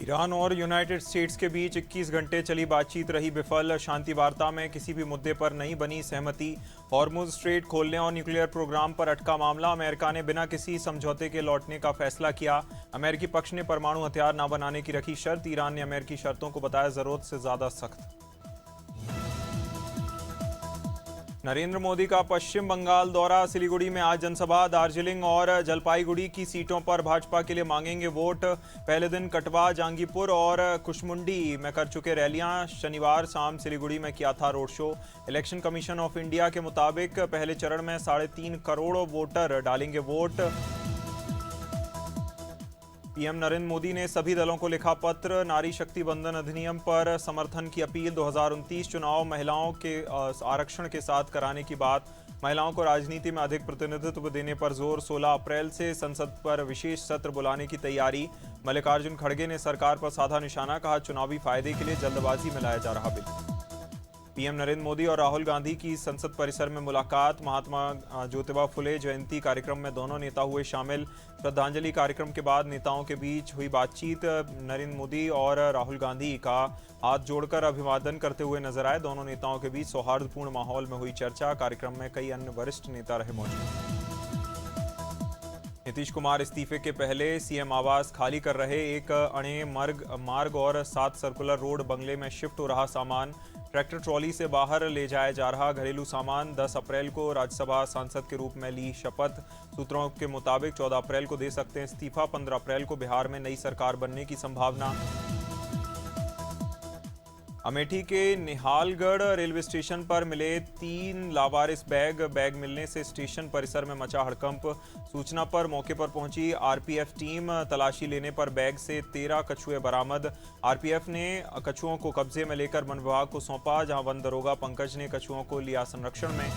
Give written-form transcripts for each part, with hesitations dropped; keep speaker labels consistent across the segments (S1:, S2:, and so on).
S1: Iran और United states के बीच 21 घंटे चली बातचीत रही विफल। शांति वार्ता में किसी भी मुद्दे पर नहीं बनी सहमति। हॉर्मुज स्ट्रेट खोलने और न्यूक्लियर प्रोग्राम पर अटका मामला। अमेरिका ने बिना किसी समझौते के लौटने का फैसला किया। अमेरिकी पक्ष ने परमाणु हथियार न बनाने की रखी शर्त। ईरान ने अमेरिकी शर्तों को बताया जरूरत से ज्यादा सख्त। नरेंद्र मोदी का पश्चिम बंगाल दौरा। सिलीगुड़ी में आज जनसभा। दार्जिलिंग और जलपाईगुड़ी की सीटों पर भाजपा के लिए मांगेंगे वोट। पहले दिन कटवा, जांगीपुर और कुशमुंडी में कर चुके रैलियां। शनिवार शाम सिलीगुड़ी में किया था road show. Election commission of India के मुताबिक पहले चरण में 3.5 करोड़ वोटर डालेंगे वोट। पीएम नरेंद्र मोदी ने सभी दलों को लिखा पत्र। नारी शक्ति बंधन अधिनियम पर समर्थन की अपील। 2029 चुनाव महिलाओं के आरक्षण के साथ कराने की बात। महिलाओं को राजनीति में अधिक प्रतिनिधित्व देने पर जोर। 16 अप्रैल से संसद पर विशेष सत्र बुलाने की तैयारी। मल्लिकार्जुन खड़गे ने सरकार पर साधा निशाना। कहा चुनावी फायदे के लिए जल्दबाजी में लाया जा रहा बिल। पीएम नरेंद्र मोदी और राहुल गांधी की संसद परिसर में मुलाकात। महात्मा ज्योतिबा फुले जयंती कार्यक्रम में दोनों नेता हुए शामिल। श्रद्धांजलि कार्यक्रम के बाद नेताओं के बीच हुई बातचीत। नरेंद्र मोदी और राहुल गांधी का हाथ जोड़कर अभिवादन करते हुए नजर आए। दोनों नेताओं के बीच सौहार्दपूर्ण माहौल में हुई चर्चा। कार्यक्रम में कई अन्य वरिष्ठ नेता रहे मौजूद। नीतीश कुमार इस्तीफे के पहले सीएम आवास खाली कर रहे। एक अणे मार्ग और 7 सर्कुलर रोड बंगले में शिफ्ट हो रहा सामान। ट्रैक्टर ट्रॉली से बाहर ले जाया जा रहा घरेलू सामान। 10 अप्रैल को राज्यसभा सांसद के रूप में ली शपथ। सूत्रों के मुताबिक 14 अप्रैल को दे सकते हैं इस्तीफा। 15 अप्रैल को बिहार में नई सरकार बनने की संभावना। अमेठी के निहालगढ़ रेलवे स्टेशन पर मिले 3 लावारिस बैग मिलने से स्टेशन परिसर में मचा हड़कंप। सूचना पर मौके पर पहुंची आरपीएफ टीम। तलाशी लेने पर बैग से 13 कछुए बरामद। आरपीएफ ने कछुओं को कब्जे में लेकर वन विभाग को सौंपा, जहां वन दरोगा पंकज ने कछुओं को लिया संरक्षण में।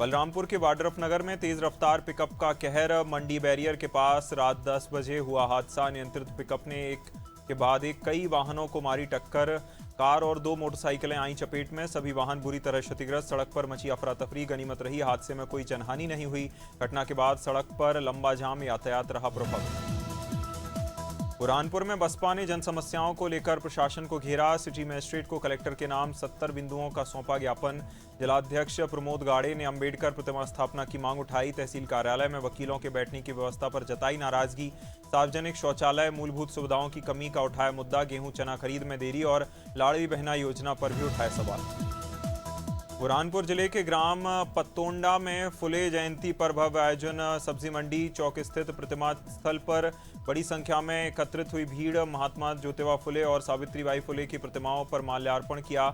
S1: बलरामपुर के वाड्रफनगर में तेज रफ्तार पिकअप का कहर। मंडी बैरियर के पास रात 10 बजे हुआ हादसा। नियंत्रित पिकअप ने एक के बाद कई वाहनों को मारी टक्कर। कार और 2 मोटरसाइकिलें आई चपेट में। सभी वाहन बुरी तरह क्षतिग्रस्त। सड़क पर मची अफरा तफरी। गनीमत रही हादसे में कोई जनहानि नहीं हुई। घटना के बाद सड़क पर लंबा जाम, यातायात रहा प्रभावित। बुरहानपुर में बसपा ने जन समस्याओं को लेकर प्रशासन को घेरा। सिटी मजिस्ट्रेट को कलेक्टर के नाम 70 बिंदुओं का सौंपा ज्ञापन। जिलाध्यक्ष प्रमोद गाड़े ने अंबेडकर प्रतिमा स्थापना की मांग उठाई। तहसील कार्यालय में वकीलों के बैठने की व्यवस्था पर जताई नाराजगी। सार्वजनिक शौचालय, मूलभूत सुविधाओं की कमी का उठाया मुद्दा। गेहूं चना खरीद में देरी और लाड़ली बहना योजना पर भी उठाए सवाल। बुरहानपुर जिले के ग्राम पत्तोंडा में फुले जयंती पर भव्य आयोजन। सब्जी मंडी चौक स्थित प्रतिमा स्थल पर बड़ी संख्या में एकत्रित हुई भीड़। महात्मा ज्योतिबा फुले और सावित्रीबाई फुले की प्रतिमाओं पर माल्यार्पण किया।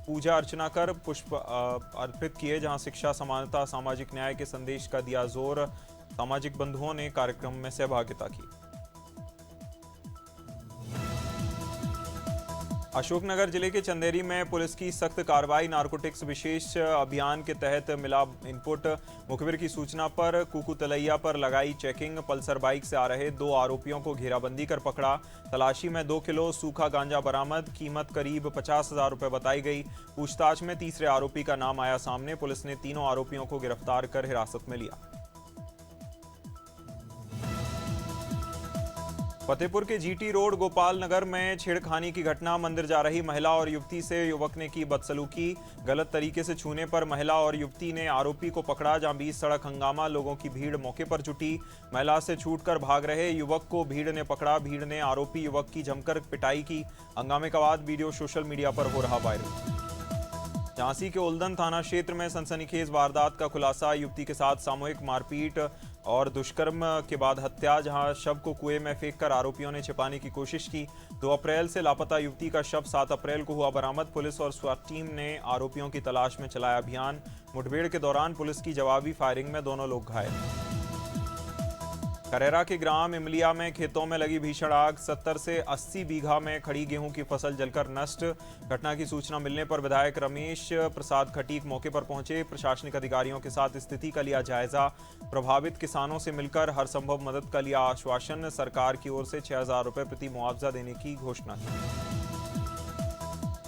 S1: पूजा अर्चना कर पुष्प अर्पित किए। जहां शिक्षा, समानता, सामाजिक न्याय के संदेश का दिया जोर। सामाजिक बंधुओं ने कार्यक्रम में सहभागिता की। अशोकनगर जिले के चंदेरी में पुलिस की सख्त कार्रवाई। नारकोटिक्स विशेष अभियान के तहत मिला इनपुट। मुखबिर की सूचना पर कुकू तलैया पर लगाई चेकिंग। पल्सर बाइक से आ रहे 2 आरोपियों को घेराबंदी कर पकड़ा। तलाशी में 2 किलो सूखा गांजा बरामद। कीमत करीब 50,000 रुपये बताई गई। पूछताछ में तीसरे आरोपी का नाम आया सामने। पुलिस ने तीनों आरोपियों को गिरफ्तार कर हिरासत में लिया। फतेहपुर के जीटी रोड गोपाल नगर में छेड़खानी की घटना। मंदिर जा रही महिला और युवती से युवक ने की बदसलूकी। गलत तरीके से छूने पर महिला और युवती ने आरोपी को पकड़ा। जहां बीच सड़क हंगामा, लोगों की भीड़ मौके पर जुटी। महिला से छूटकर भाग रहे युवक को भीड़ ने पकड़ा। भीड़ ने आरोपी युवक की जमकर पिटाई की। हंगामे का बाद वीडियो सोशल मीडिया पर हो रहा वायरल। झांसी के उल्दन थाना क्षेत्र में सनसनीखेज वारदात का खुलासा। युवती के साथ सामूहिक मारपीट और दुष्कर्म के बाद हत्या। जहां शव को कुएं में फेंककर आरोपियों ने छिपाने की कोशिश की। 2 अप्रैल से लापता युवती का शव 7 अप्रैल को हुआ बरामद। पुलिस और स्वाट टीम ने आरोपियों की तलाश में चलाया अभियान। मुठभेड़ के दौरान पुलिस की जवाबी फायरिंग में दोनों लोग घायल। करेरा के ग्राम इमलिया में खेतों में लगी भीषण आग। 70 से 80 बीघा में खड़ी गेहूं की फसल जलकर नष्ट। घटना की सूचना मिलने पर विधायक रमेश प्रसाद खटीक मौके पर पहुंचे। प्रशासनिक अधिकारियों के साथ स्थिति का लिया जायजा। प्रभावित किसानों से मिलकर हर संभव मदद का लिया आश्वासन। सरकार की ओर से 6,000 रुपये प्रति मुआवजा देने की घोषणा की।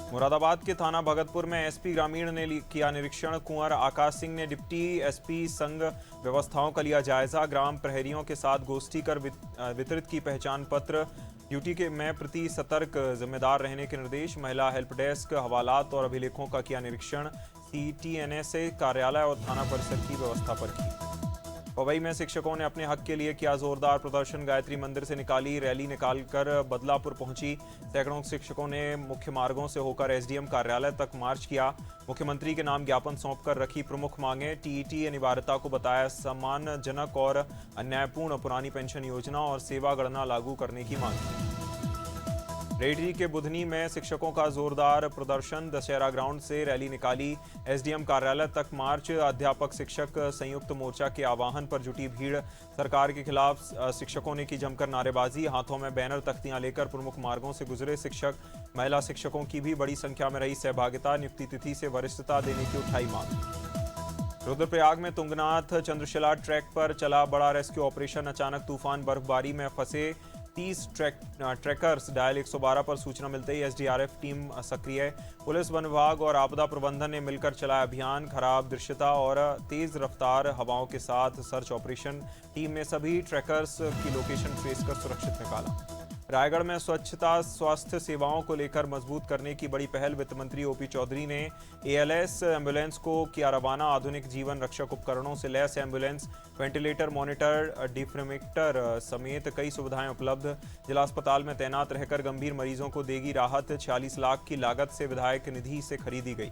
S1: मुरादाबाद के थाना भगतपुर में एसपी ग्रामीण ने किया निरीक्षण। कुंवर आकाश सिंह ने डिप्टी एसपी संघ व्यवस्थाओं का लिया जायजा। ग्राम प्रहरियों के साथ गोष्ठी कर वितरित की पहचान पत्र। ड्यूटी के में प्रति सतर्क जिम्मेदार रहने के निर्देश। महिला हेल्प डेस्क, हवालात और अभिलेखों का किया निरीक्षण। CTNSA कार्यालय और थाना परिसर की व्यवस्था पर की। पवई में शिक्षकों ने अपने हक के लिए किया जोरदार प्रदर्शन। गायत्री मंदिर से निकाली रैली निकालकर बदलापुर पहुंची। सैकड़ों शिक्षकों ने मुख्य मार्गों से होकर SDM कार्यालय तक मार्च किया। मुख्यमंत्री के नाम ज्ञापन सौंपकर रखी प्रमुख मांगें। TET अनिवार्यता को बताया सम्मानजनक और अन्यायपूर्ण। पुरानी पेंशन योजना और सेवा गणना लागू करने की मांग की। रेहड़ी के बुधनी में शिक्षकों का जोरदार प्रदर्शन। दशहरा ग्राउंड से रैली निकाली, SDM कार्यालय तक मार्च। अध्यापक शिक्षक संयुक्त मोर्चा के आह्वान पर जुटी भीड़। सरकार के खिलाफ शिक्षकों ने की जमकर नारेबाजी। हाथों में बैनर तख्तियां लेकर प्रमुख मार्गों से गुजरे शिक्षक। महिला शिक्षकों की भी बड़ी संख्या में रही सहभागिता। नियुक्ति तिथि से वरिष्ठता देने की उठाई मांग। रुद्रप्रयाग में तुंगनाथ चंद्रशिला ट्रैक पर चला बड़ा रेस्क्यू ऑपरेशन। अचानक तूफान बर्फबारी में फंसे 30 ट्रैकर्स। डायल 112 पर सूचना मिलते ही SDRF टीम सक्रिय। पुलिस, वन विभाग और आपदा प्रबंधन ने मिलकर चलाया अभियान। खराब दृश्यता और तेज रफ्तार हवाओं के साथ सर्च ऑपरेशन। टीम ने सभी ट्रैकर्स की लोकेशन ट्रेस कर सुरक्षित निकाला। रायगढ़ में स्वच्छता स्वास्थ्य सेवाओं को लेकर मजबूत करने की बड़ी पहल। वित्त मंत्री OP चौधरी ने ALS एम्बुलेंस को किया रवाना। आधुनिक जीवन रक्षक उपकरणों से लैस एम्बुलेंस, वेंटिलेटर, मॉनिटर, डिफ्रिमिक्टर समेत कई सुविधाएं उपलब्ध। जिला अस्पताल में तैनात रहकर गंभीर मरीजों को देगी राहत। 46 लाख की लागत से विधायक निधि से खरीदी गई।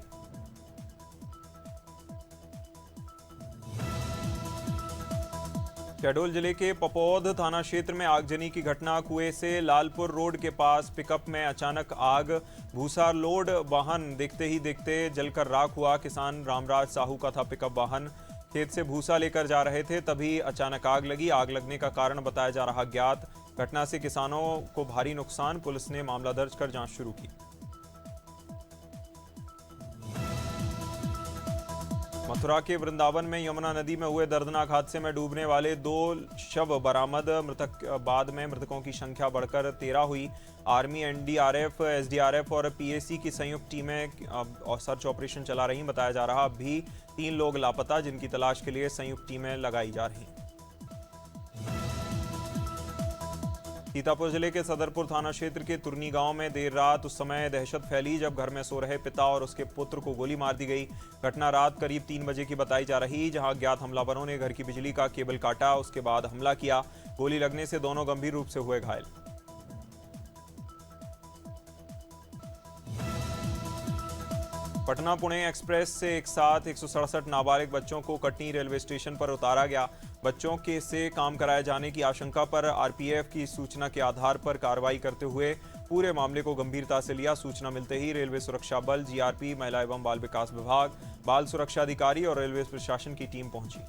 S1: शहडोल जिले के पपौद थाना क्षेत्र में आगजनी की घटना। कुएं से लालपुर रोड के पास पिकअप में अचानक आग। भूसा लोड वाहन देखते ही देखते जलकर राख हुआ। किसान रामराज साहू का था पिकअप वाहन। खेत से भूसा लेकर जा रहे थे, तभी अचानक आग लगी। आग लगने का कारण बताया जा रहा ज्ञात। घटना से किसानों को भारी नुकसान। पुलिस ने मामला दर्ज कर जांच शुरू की। मथुरा के वृंदावन में यमुना नदी में हुए दर्दनाक हादसे में डूबने वाले 2 शव बरामद। बाद में मृतकों की संख्या बढ़कर 13 हुई। आर्मी, NDRF, SDRF और PAC की संयुक्त टीमें सर्च ऑपरेशन चला रही। बताया जा रहा अब भी 3 लोग लापता, जिनकी तलाश के लिए संयुक्त टीमें लगाई जा रही। सीतापुर जिले के सदरपुर थाना क्षेत्र के तुरनी गांव में देर रात उस समय दहशत फैली जब घर में सो रहे पिता और उसके पुत्र को गोली मार दी गई। घटना रात करीब 3 बजे की बताई जा रही, जहां अज्ञात हमलावरों ने घर की बिजली का केबल काटा, उसके बाद हमला किया। गोली लगने से दोनों गंभीर रूप से हुए घायल। पटना पुणे एक्सप्रेस से एक साथ 167 नाबालिग बच्चों को कटनी रेलवे स्टेशन पर उतारा गया। बच्चों के से काम कराए जाने की आशंका पर RPF की सूचना के आधार पर कार्रवाई करते हुए पूरे मामले को गंभीरता से लिया। सूचना मिलते ही रेलवे सुरक्षा बल, GRP, महिला एवं बाल विकास विभाग, बाल सुरक्षा अधिकारी और रेलवे प्रशासन की टीम पहुंची।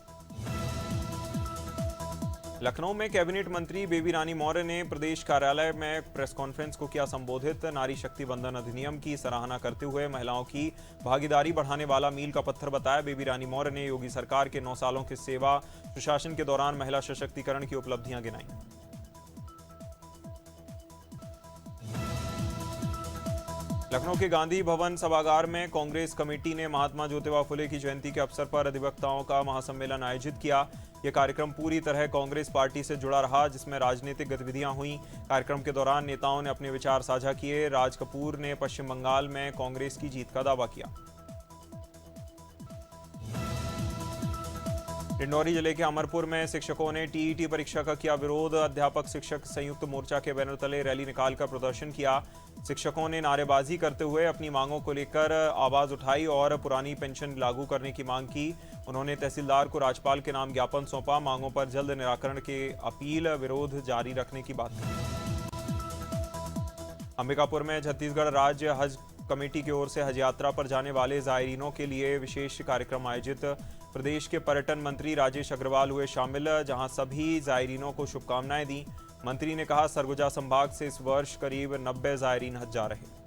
S1: लखनऊ में कैबिनेट मंत्री बेबी रानी मौर्य ने प्रदेश कार्यालय में प्रेस कॉन्फ्रेंस को किया संबोधित। नारी शक्ति वंदन अधिनियम की सराहना करते हुए महिलाओं की भागीदारी बढ़ाने वाला मील का पत्थर बताया। बेबी रानी मौर्य ने योगी सरकार के 9 सालों की सेवा सुशासन के दौरान महिला सशक्तिकरण की उपलब्धियां गिनाई। लखनऊ के गांधी भवन सभागार में कांग्रेस कमेटी ने महात्मा ज्योतिबा फुले की जयंती के अवसर पर अधिवक्ताओं का महासम्मेलन आयोजित किया। यह कार्यक्रम पूरी तरह कांग्रेस पार्टी से जुड़ा रहा, जिसमें राजनीतिक गतिविधियां हुई। कार्यक्रम के दौरान नेताओं ने अपने विचार साझा किए। राज कपूर ने पश्चिम बंगाल में कांग्रेस की जीत का दावा किया। डिंडौरी जिले के अमरपुर में शिक्षकों ने TET परीक्षा का किया विरोध। अध्यापक शिक्षक संयुक्त मोर्चा के बैनर तले रैली निकालकर प्रदर्शन किया। शिक्षकों ने नारेबाजी करते हुए अपनी मांगों को लेकर आवाज उठाई और पुरानी पेंशन लागू करने की मांग की। उन्होंने तहसीलदार को राज्यपाल के नाम ज्ञापन सौंपा। मांगों पर जल्द निराकरण की अपील, विरोध जारी रखने की बात कही। अंबिकापुर में छत्तीसगढ़ राज्य हज कमेटी की ओर से हज यात्रा पर जाने वाले जायरीनों के लिए विशेष कार्यक्रम आयोजित। प्रदेश के पर्यटन मंत्री राजेश अग्रवाल हुए शामिल, जहां सभी जायरीनों को शुभकामनाएं दी। मंत्री ने कहा, सरगुजा संभाग से इस वर्ष करीब 90 जायरीन हज जा रहे।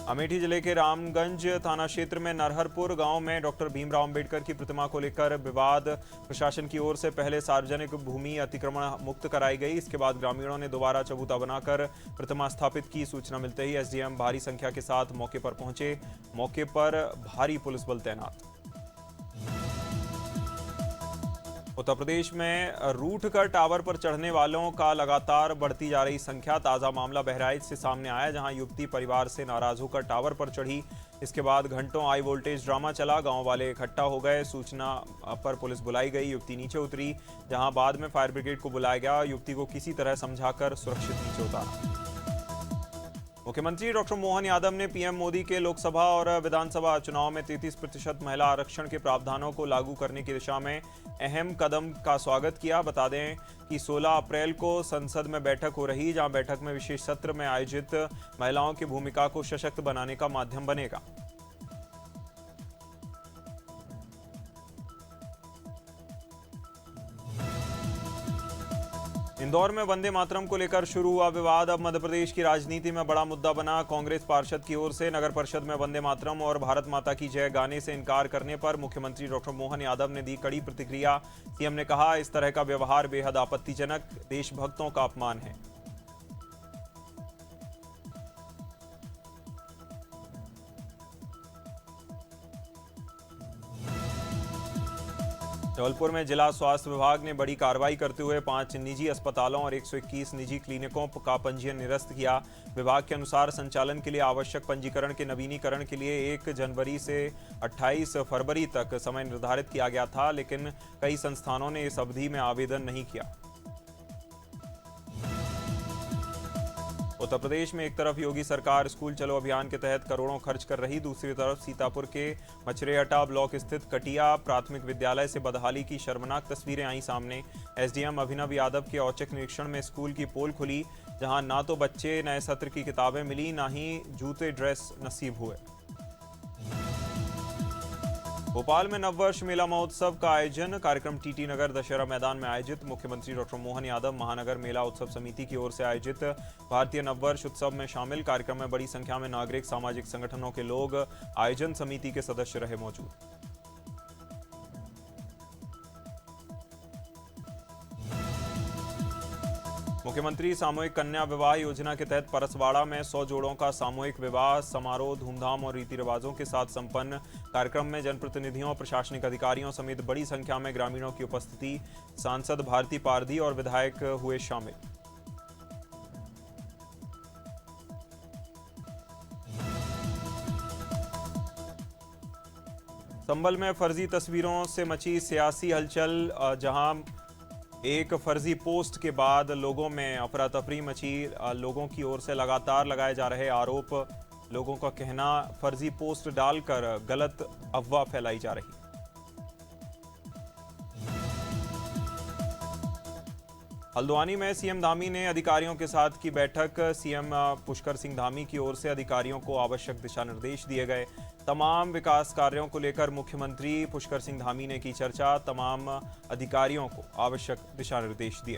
S1: अमेठी जिले के रामगंज थाना क्षेत्र में नरहरपुर गांव में डॉक्टर भीमराव अंबेडकर की प्रतिमा को लेकर विवाद। प्रशासन की ओर से पहले सार्वजनिक भूमि अतिक्रमण मुक्त कराई गई। इसके बाद ग्रामीणों ने दोबारा चबूता बनाकर प्रतिमा स्थापित की। सूचना मिलते ही SDM भारी संख्या के साथ मौके पर पहुंचे। मौके पर भारी पुलिस बल तैनात। उत्तर प्रदेश में रूठ कर टावर पर चढ़ने वालों का लगातार बढ़ती जा रही संख्या। ताजा मामला बहराइच से सामने आया, जहां युवती परिवार से नाराज होकर टावर पर चढ़ी। इसके बाद घंटों हाई वोल्टेज ड्रामा चला। गांव वाले इकट्ठा हो गए। सूचना पर पुलिस बुलाई गई। युवती नीचे उतरी, जहां बाद में फायर ब्रिगेड को बुलाया गया। युवती को किसी तरह समझाकर सुरक्षित नीचे उतारा। मुख्यमंत्री डॉक्टर मोहन यादव ने पीएम मोदी के लोकसभा और विधानसभा चुनाव में 33% महिला आरक्षण के प्रावधानों को लागू करने की दिशा में अहम कदम का स्वागत किया। बता दें कि 16 अप्रैल को संसद में बैठक हो रही, जहां बैठक में विशेष सत्र में आयोजित महिलाओं की भूमिका को सशक्त बनाने का माध्यम बनेगा। इंदौर में वंदे मातरम को लेकर शुरू हुआ विवाद अब मध्य प्रदेश की राजनीति में बड़ा मुद्दा बना। कांग्रेस पार्षद की ओर से नगर परिषद में वंदे मातरम और भारत माता की जय गाने से इनकार करने पर मुख्यमंत्री डॉक्टर मोहन यादव ने दी कड़ी प्रतिक्रिया। सीएम ने कहा, इस तरह का व्यवहार बेहद आपत्तिजनक, देशभक्तों का अपमान है। जबलपुर में जिला स्वास्थ्य विभाग ने बड़ी कार्रवाई करते हुए 5 निजी अस्पतालों और 121 निजी क्लिनिकों का पंजीयन निरस्त किया। विभाग के अनुसार संचालन के लिए आवश्यक पंजीकरण के नवीनीकरण के लिए 1 जनवरी से 28 फरवरी तक समय निर्धारित किया गया था, लेकिन कई संस्थानों ने इस अवधि में आवेदन नहीं किया। उत्तर प्रदेश में एक तरफ योगी सरकार स्कूल चलो अभियान के तहत करोड़ों खर्च कर रही, दूसरी तरफ सीतापुर के मछरेहटा ब्लॉक स्थित कटिया प्राथमिक विद्यालय से बदहाली की शर्मनाक तस्वीरें आई सामने। एसडीएम अभिनव यादव के औचक निरीक्षण में स्कूल की पोल खुली, जहां ना तो बच्चे नए सत्र की किताबें मिली, ना ही जूते ड्रेस नसीब हुए। भोपाल में नववर्ष मेला महोत्सव का आयोजन, कार्यक्रम टीटी नगर दशहरा मैदान में आयोजित। मुख्यमंत्री डॉक्टर मोहन यादव महानगर मेला उत्सव समिति की ओर से आयोजित भारतीय नववर्ष उत्सव में शामिल। कार्यक्रम में बड़ी संख्या में नागरिक, सामाजिक संगठनों के लोग, आयोजन समिति के सदस्य रहे मौजूद। मुख्यमंत्री सामूहिक कन्या विवाह योजना के तहत परसवाड़ा में 100 जोड़ों का सामूहिक विवाह समारोह धूमधाम और रीति रिवाजों के साथ संपन्न। कार्यक्रम में जनप्रतिनिधियों, प्रशासनिक अधिकारियों समेत बड़ी संख्या में ग्रामीणों की उपस्थिति। सांसद भारती पारधी और विधायक हुए शामिल। संभल में फर्जी तस्वीरों से मची सियासी हलचल, जहां एक फर्जी पोस्ट के बाद लोगों में अफरा तफरी मची। लोगों की ओर से लगातार लगाए जा रहे आरोप, लोगों का कहना फर्जी पोस्ट डालकर गलत अफवाह फैलाई जा रही। हल्द्वानी में सीएम धामी ने अधिकारियों के साथ की बैठक। सीएम पुष्कर सिंह धामी की ओर से अधिकारियों को आवश्यक दिशा निर्देश दिए गए। तमाम विकास कार्यों को लेकर मुख्यमंत्री पुष्कर सिंह धामी ने की चर्चा। तमाम अधिकारियों को आवश्यक दिशा निर्देश दिए।